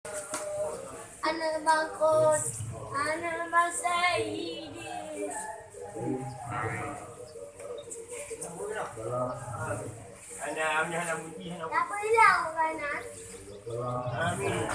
أنا بقول أنا بسيدي. أنا مجيء هنا. لا بيلاو كنا. آمين.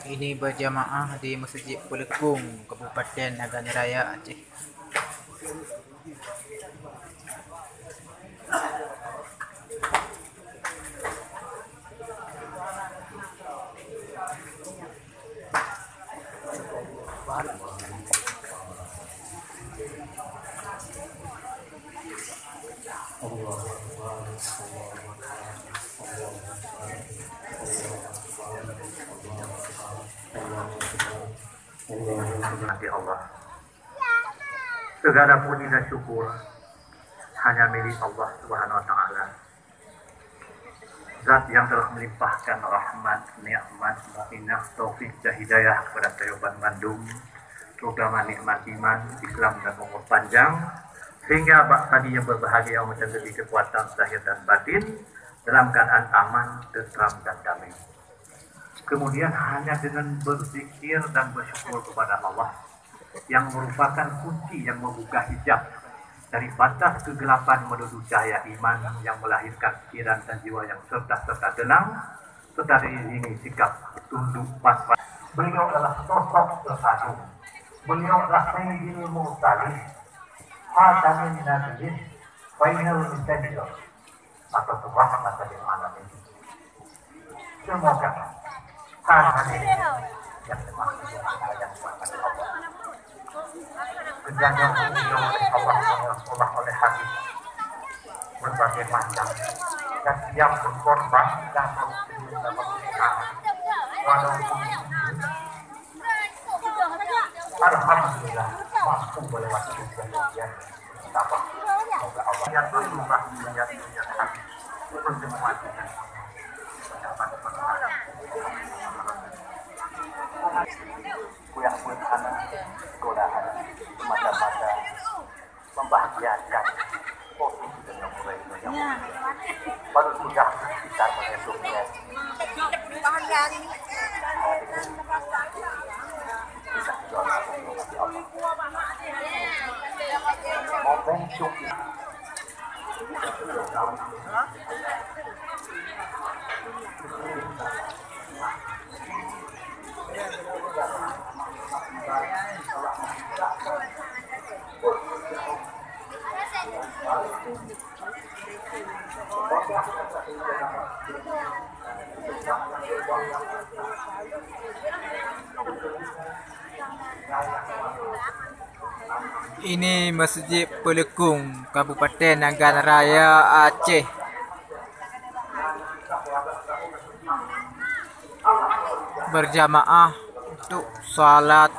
Ini berjamaah di Masjid Pelekung, Kabupaten Nagan Raya, Aceh. Nanti Allah. Segala puji dan syukur hanya milik Allah Subhanahu wa taala. Zat yang telah melimpahkan rahmat, nikmat, mu'inah, taufik dan hidayah kepada Tayuban Bandung, terutama nikmat iman, Islam dan umur panjang, sehingga tadi yang berbahagia menjadi kekuatan zahir dan batin dalam keadaan aman, tentram dan damai. Kemudian hanya dengan berzikir dan bersyukur kepada Allah yang merupakan kunci yang membuka hijab dari batas kegelapan menuju cahaya iman yang melahirkan pikiran dan jiwa yang serta tenang, serta diiringi sikap tunduk pas-pas. Beliau adalah sosok tersadung. Beliau adalah Sayyidul Mursalin, Khatamin Nabiyyin, Final Messenger, atau rahmatan lil alamin. Semoga hal-hal yang dimaksud yang dimaksud Allah, kejadian beliau Allah oleh hadis berbagai macam dan siap berkorban dan berkorban walaupun alhamdulillah mampu melewati ujian tabah. Semoga Allah yang berubah niat hati untuk semua dengan kuyak-kuyak anak godaan semata-mata membahagiakan posisi dan yang mulai baru sudah kita menghitungnya momentum Ini Masjid Pelekung, Kabupaten Nagan Raya, Aceh. Berjamaah untuk salat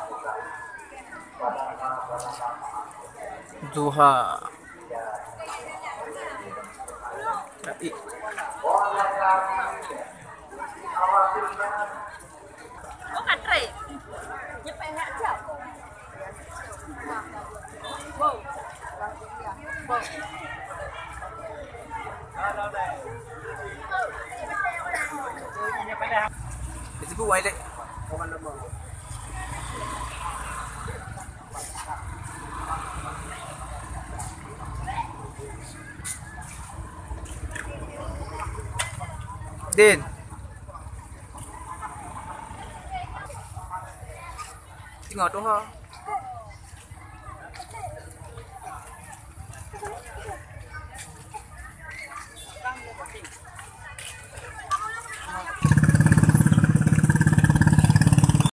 duha. Disebut wajib. Din. Tengok tu ha.